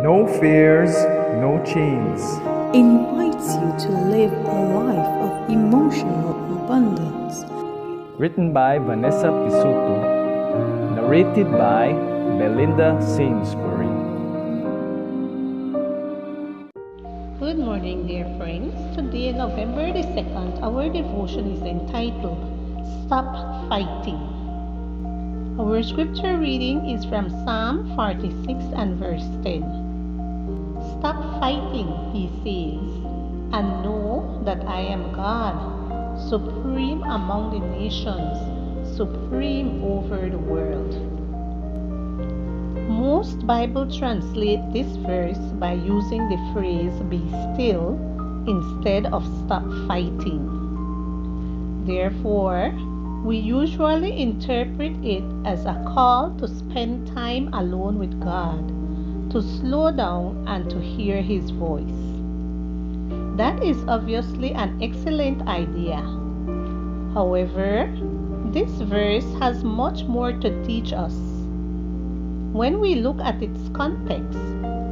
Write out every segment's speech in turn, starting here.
No fears, no chains. Invites you to live a life of emotional abundance. Written by Vanessa Pisuto. Narrated by Belinda Sainsbury. Good morning, dear friends. Today, November the 2nd, our devotion is entitled Stop Fighting. Our scripture reading is from Psalm 46 and verse 10. Stop fighting, he says, and know that I am God, supreme among the nations, supreme over the world. Most Bibles translate this verse by using the phrase be still instead of stop fighting. Therefore, we usually interpret it as a call to spend time alone with God, to slow down and to hear His voice. That is obviously an excellent idea. However, this verse has much more to teach us. When we look at its context,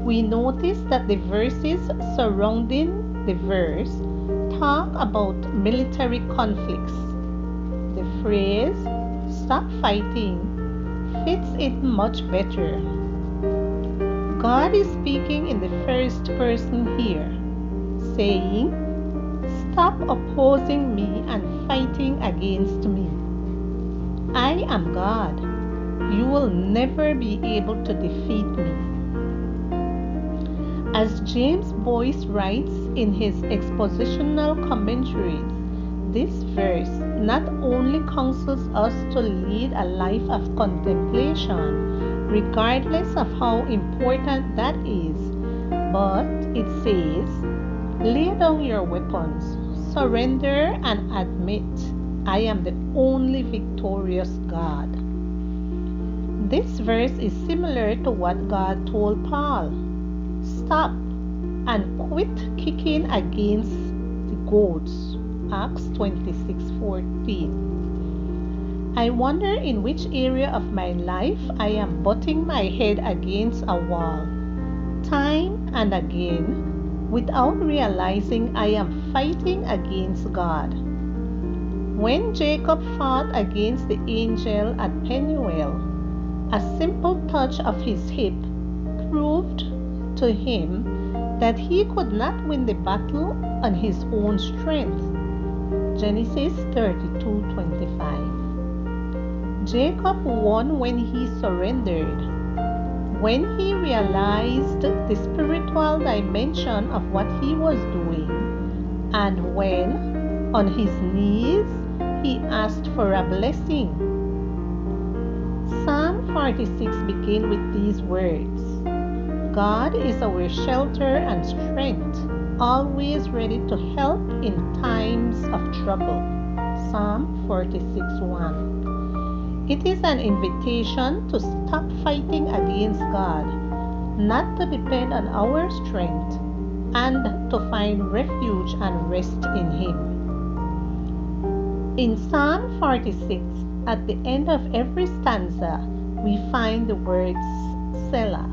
we notice that the verses surrounding the verse talk about military conflicts. The phrase, stop fighting, fits it much better. God is speaking in the first person here, saying, stop opposing me and fighting against me. I am God. You will never be able to defeat me. As James Boyce writes in his expositional commentaries, this verse not only counsels us to lead a life of contemplation, regardless of how important that is, but it says, lay down your weapons, surrender and admit, I am the only victorious God. This verse is similar to what God told Paul. Stop and quit kicking against the goads. Acts 26:14. I wonder in which area of my life I am butting my head against a wall, time and again, without realizing I am fighting against God. When Jacob fought against the angel at Penuel, a simple touch of his hip proved to him that he could not win the battle on his own strength. Genesis 32:25. Jacob won when he surrendered, when he realized the spiritual dimension of what he was doing, and when, on his knees, he asked for a blessing. Psalm 46 begins with these words, God is our shelter and strength, always ready to help in times of trouble. Psalm 46:1. It is an invitation to stop fighting against God, not to depend on our strength, and to find refuge and rest in Him. In Psalm 46, at the end of every stanza, we find the words Selah,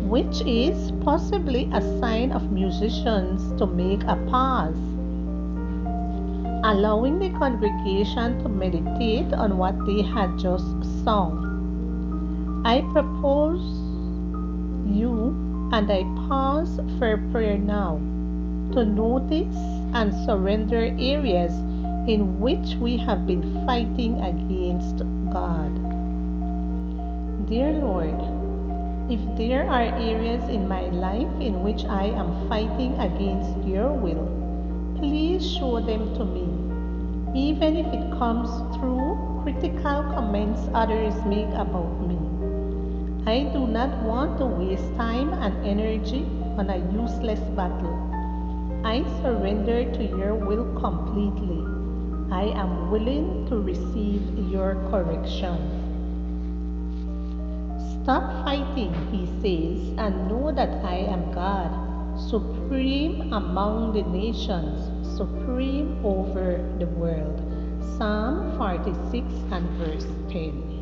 which is possibly a sign of musicians to make a pause, allowing the congregation to meditate on what they had just sung. I propose you and I pause for prayer now to notice and surrender areas in which we have been fighting against God. Dear Lord, if there are areas in my life in which I am fighting against your will, please show them to me, even if it comes through critical comments others make about me. I do not want to waste time and energy on a useless battle. I surrender to your will completely. I am willing to receive your correction. Stop fighting, he says, and know that I am God, supreme among the nations, supreme over the world. Psalm 46 and verse 10.